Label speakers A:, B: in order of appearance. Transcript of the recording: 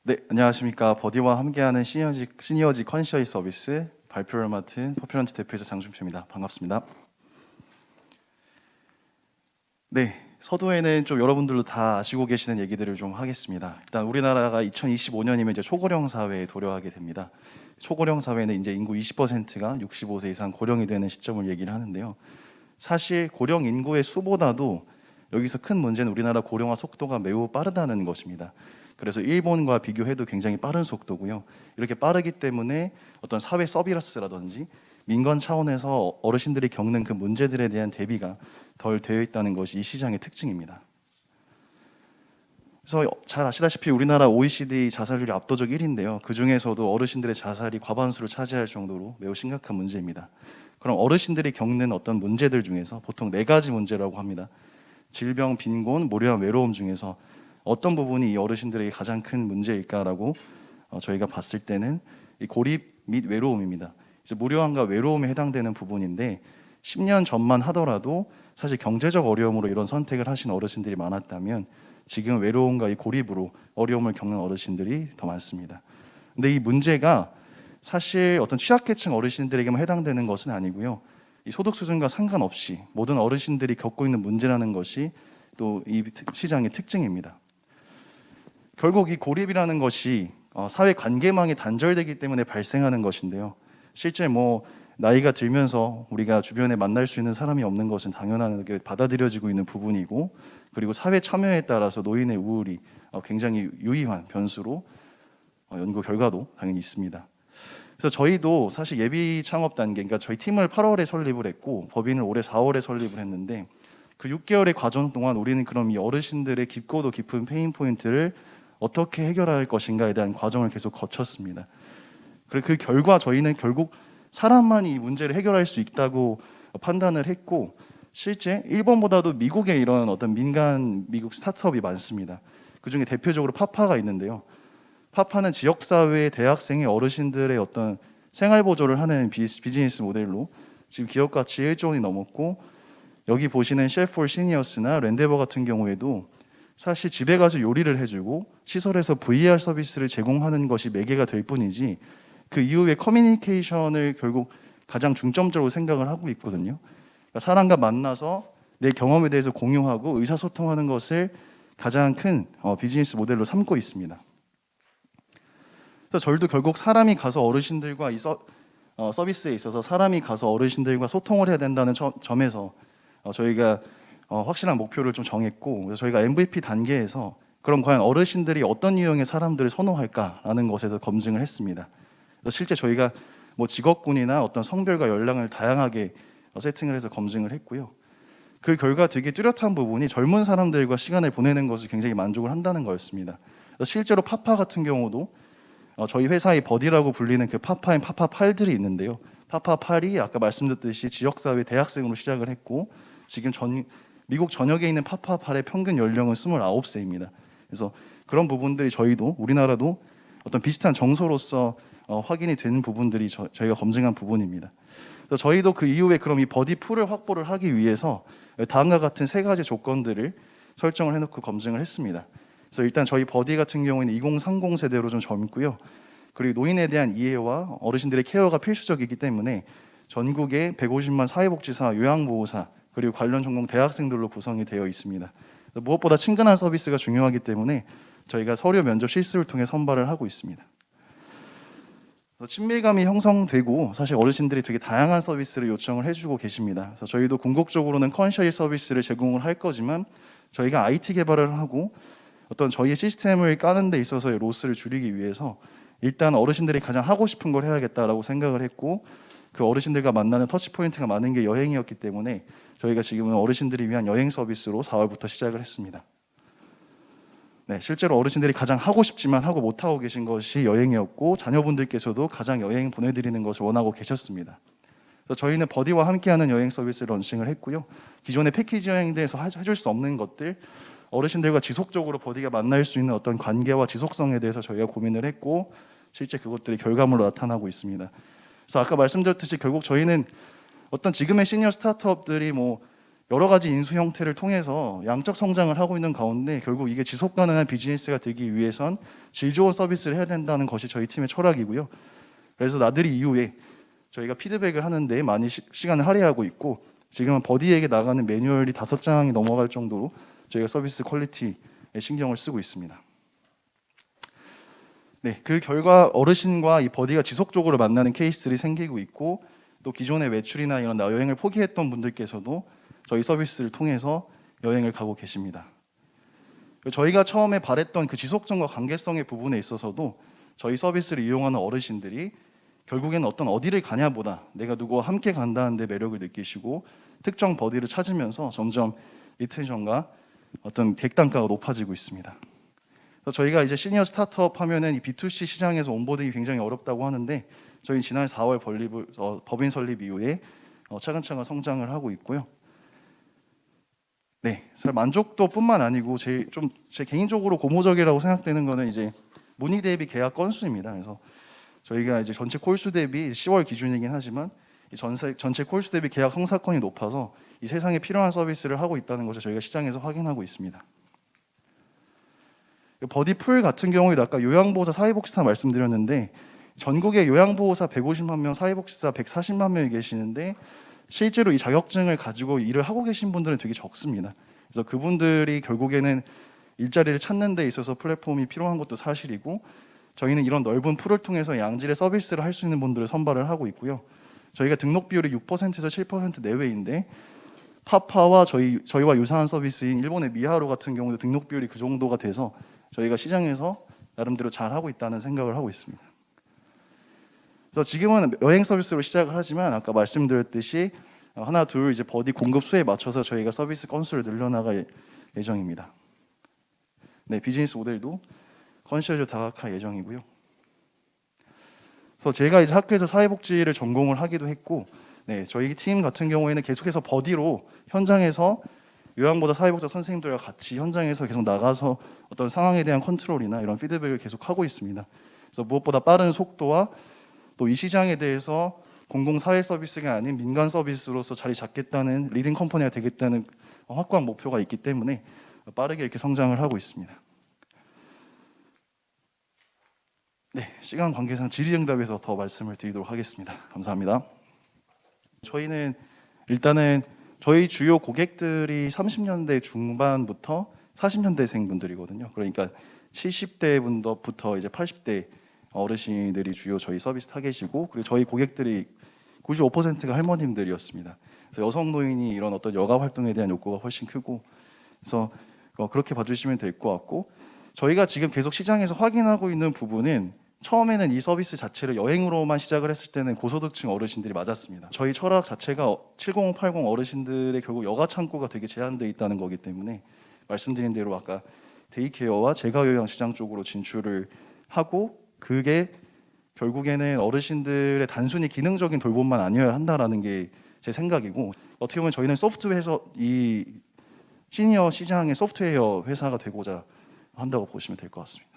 A: 네, 안녕하십니까. 버디와 함께하는 시니어지 컨시어이 서비스 발표를 맡은 퍼플런치 대표이사 장준표입니다. 반갑습니다. 네, 서두에는 좀 여러분들도 다 아시고 계시는 얘기들을 좀 하겠습니다. 일단 우리나라가 2025년이면 이제 초고령 사회에 도래하게 됩니다. 초고령 사회는 이제 인구 20%가 65세 이상 고령이 되는 시점을 얘기를 하는데요. 사실 고령 인구의 수보다도 여기서 큰 문제는 우리나라 고령화 속도가 매우 빠르다는 것입니다. 그래서 일본과 비교해도 굉장히 빠른 속도고요. 이렇게 빠르기 때문에 어떤 사회 서비스라든지 민간 차원에서 어르신들이 겪는 그 문제들에 대한 대비가 덜 되어 있다는 것이 이 시장의 특징입니다. 그래서 잘 아시다시피 우리나라 OECD 자살률이 압도적 1위인데요. 그 중에서도 어르신들의 자살이 과반수를 차지할 정도로 매우 심각한 문제입니다. 그럼 어르신들이 겪는 어떤 문제들 중에서 보통 4가지 문제라고 합니다. 질병, 빈곤, 무료한 외로움 중에서 어떤 부분이 이 어르신들에게 가장 큰 문제일까라고 저희가 봤을 때는 이 고립 및 외로움입니다. 이제 무료함과 외로움에 해당되는 부분인데 10년 전만 하더라도 사실 경제적 어려움으로 이런 선택을 하신 어르신들이 많았다면 지금 외로움과 이 고립으로 어려움을 겪는 어르신들이 더 많습니다. 근데 이 문제가 사실 어떤 취약계층 어르신들에게만 해당되는 것은 아니고요. 이 소득 수준과 상관없이 모든 어르신들이 겪고 있는 문제라는 것이 또 이 시장의 특징입니다. 결국 이 고립이라는 것이 사회 관계망이 단절되기 때문에 발생하는 것인데요. 실제 나이가 들면서 우리가 주변에 만날 수 있는 사람이 없는 것은 당연하게 받아들여지고 있는 부분이고, 그리고 사회 참여에 따라서 노인의 우울이 굉장히 유의한 변수로 연구 결과도 당연히 있습니다. 그래서 저희도 사실 예비 창업 단계, 그러니까 저희 팀을 8월에 설립을 했고 법인을 올해 4월에 설립을 했는데 그 6개월의 과정 동안 우리는 그럼 이 어르신들의 깊고도 깊은 페인 포인트를 어떻게 해결할 것인가에 대한 과정을 계속 거쳤습니다. 그리고 그 결과 저희는 결국 사람만이 이 문제를 해결할 수 있다고 판단을 했고, 실제 일본보다도 미국에 이런 어떤 민간 미국 스타트업이 많습니다. 그중에 대표적으로 파파가 있는데요. 파파는 지역사회 대학생의 어르신들의 어떤 생활 보조를 하는 비즈니스 모델로 지금 기업 가치 1조 원이 넘었고, 여기 보시는 셰프홀 시니어스나 랜데버 같은 경우에도 사실 집에 가서 요리를 해주고 시설에서 VR 서비스를 제공하는 것이 매개가 될 뿐이지 그 이후에 커뮤니케이션을 결국 가장 중점적으로 생각을 하고 있거든요. 그러니까 사람과 만나서 내 경험에 대해서 공유하고 의사소통하는 것을 가장 큰 비즈니스 모델로 삼고 있습니다. 그래서 저희도 결국 사람이 가서 어르신들과 서비스에 있어서 사람이 가서 어르신들과 소통을 해야 된다는 점에서 저희가 확실한 목표를 좀 정했고, 그래서 저희가 MVP 단계에서 그럼 과연 어르신들이 어떤 유형의 사람들을 선호할까라는 것에서 검증을 했습니다. 그래서 실제 저희가 직업군이나 어떤 성별과 연령을 다양하게 세팅을 해서 검증을 했고요. 그 결과 되게 뚜렷한 부분이 젊은 사람들과 시간을 보내는 것을 굉장히 만족을 한다는 거였습니다. 그래서 실제로 파파 같은 경우도 저희 회사의 버디라고 불리는 그 파파인 파파8들이 있는데요. 파파8이 아까 말씀드렸듯이 지역사회 대학생으로 시작을 했고 지금 미국 전역에 있는 파파8의 평균 연령은 29세입니다. 그래서 그런 부분들이 저희도 우리나라도 어떤 비슷한 정서로서 확인이 되는 부분들이 저희가 검증한 부분입니다. 그래서 저희도 그 이후에 그럼 이 버디 풀을 확보를 하기 위해서 다음과 같은 3가지 조건들을 설정을 해놓고 검증을 했습니다. 그래서 일단 저희 버디 같은 경우에는 2030 세대로 좀 젊고요. 그리고 노인에 대한 이해와 어르신들의 케어가 필수적이기 때문에 전국에 150만 사회복지사, 요양보호사 그리고 관련 전공 대학생들로 구성이 되어 있습니다. 무엇보다 친근한 서비스가 중요하기 때문에 저희가 서류 면접 실습을 통해 선발을 하고 있습니다. 친밀감이 형성되고 사실 어르신들이 되게 다양한 서비스를 요청을 해주고 계십니다. 그래서 저희도 궁극적으로는 컨셔이 서비스를 제공을 할 거지만 저희가 IT 개발을 하고 어떤 저희의 시스템을 까는 데 있어서의 로스를 줄이기 위해서 일단 어르신들이 가장 하고 싶은 걸 해야겠다라고 생각을 했고, 그 어르신들과 만나는 터치포인트가 많은 게 여행이었기 때문에 저희가 지금은 어르신들이 위한 여행 서비스로 4월부터 시작을 했습니다. 네, 실제로 어르신들이 가장 하고 싶지만 하고 못하고 계신 것이 여행이었고 자녀분들께서도 가장 여행 보내드리는 것을 원하고 계셨습니다. 그래서 저희는 버디와 함께하는 여행 서비스를 런칭을 했고요. 기존의 패키지 여행대에서 해줄 수 없는 것들, 어르신들과 지속적으로 버디가 만날 수 있는 어떤 관계와 지속성에 대해서 저희가 고민을 했고 실제 그것들이 결과물로 나타나고 있습니다. 그래서 아까 말씀드렸듯이 결국 저희는 어떤 지금의 시니어 스타트업들이 여러 가지 인수 형태를 통해서 양적 성장을 하고 있는 가운데 결국 이게 지속 가능한 비즈니스가 되기 위해선 질 좋은 서비스를 해야 된다는 것이 저희 팀의 철학이고요. 그래서 나들이 이후에 저희가 피드백을 하는데 많이 시간을 할애하고 있고, 지금은 버디에게 나가는 매뉴얼이 5장이 넘어갈 정도로 저희가 서비스 퀄리티에 신경을 쓰고 있습니다. 네, 그 결과 어르신과 이 버디가 지속적으로 만나는 케이스들이 생기고 있고, 또 기존의 외출이나 이런 여행을 포기했던 분들께서도 저희 서비스를 통해서 여행을 가고 계십니다. 저희가 처음에 바랬던 그 지속성과 관계성의 부분에 있어서도 저희 서비스를 이용하는 어르신들이 결국에는 어디를 가냐보다 내가 누구와 함께 간다는 데 매력을 느끼시고 특정 버디를 찾으면서 점점 리텐션과 어떤 객단가가 높아지고 있습니다. 그래서 저희가 이제 시니어 스타트업 하면은 이 B2C 시장에서 온보딩이 굉장히 어렵다고 하는데, 저희 지난 4월 법인 설립 이후에 차근차근 성장을 하고 있고요. 네, 만족도뿐만 아니고 제 개인적으로 고무적이라고 생각되는 거는 이제 문의 대비 계약 건수입니다. 그래서 저희가 이제 전체 콜수 대비 10월 기준이긴 하지만 전체 콜수 대비 계약 성사건이 높아서 이 세상에 필요한 서비스를 하고 있다는 것을 저희가 시장에서 확인하고 있습니다. 버디풀 같은 경우에도 아까 요양보호사 사회복지사 말씀드렸는데, 전국에 요양보호사 150만 명, 사회복지사 140만 명이 계시는데 실제로 이 자격증을 가지고 일을 하고 계신 분들은 되게 적습니다. 그래서 그분들이 결국에는 일자리를 찾는 데 있어서 플랫폼이 필요한 것도 사실이고, 저희는 이런 넓은 풀을 통해서 양질의 서비스를 할 수 있는 분들을 선발을 하고 있고요. 저희가 등록 비율이 6%에서 7% 내외인데, 파파와 저희와 유사한 서비스인 일본의 미하루 같은 경우도 등록 비율이 그 정도가 돼서 저희가 시장에서 나름대로 잘 하고 있다는 생각을 하고 있습니다. 그래서 지금은 여행 서비스로 시작을 하지만 아까 말씀드렸듯이 하나 둘 이제 버디 공급 수에 맞춰서 저희가 서비스 건수를 늘려나갈 예정입니다. 네, 비즈니스 모델도 컨시어지 다각화 예정이고요. 그래서 제가 이제 학교에서 사회복지를 전공을 하기도 했고, 네, 저희 팀 같은 경우에는 계속해서 버디로 현장에서 요양보호사 사회복지사 선생님들과 같이 현장에서 계속 나가서 어떤 상황에 대한 컨트롤이나 이런 피드백을 계속 하고 있습니다. 그래서 무엇보다 빠른 속도와 또 이 시장에 대해서 공공사회 서비스가 아닌 민간 서비스로서 자리 잡겠다는 리딩 컴퍼니가 되겠다는 확고한 목표가 있기 때문에 빠르게 이렇게 성장을 하고 있습니다. 네, 시간 관계상 질의응답에서 더 말씀을 드리도록 하겠습니다. 감사합니다. 저희는 일단은 저희 주요 고객들이 30년대 중반부터 40년대생 분들이거든요. 그러니까 70대 분부터 이제 80대 어르신들이 주요 저희 서비스 타겟이고, 그리고 저희 고객들이 95%가 할머님들이었습니다. 그래서 여성 노인이 이런 어떤 여가 활동에 대한 욕구가 훨씬 크고, 그래서 그렇게 봐주시면 될 것 같고, 저희가 지금 계속 시장에서 확인하고 있는 부분은 처음에는 이 서비스 자체를 여행으로만 시작을 했을 때는 고소득층 어르신들이 맞았습니다. 저희 철학 자체가 70, 80 어르신들의 결국 여가 창구가 되게 제한되어 있다는 거기 때문에 말씀드린 대로 아까 데이케어와 재가요양 시장 쪽으로 진출을 하고, 그게 결국에는 어르신들의 단순히 기능적인 돌봄만 아니어야 한다라는 게 제 생각이고, 어떻게 보면 저희는 소프트웨어에서 이 시니어 시장의 소프트웨어 회사가 되고자 한다고 보시면 될 것 같습니다.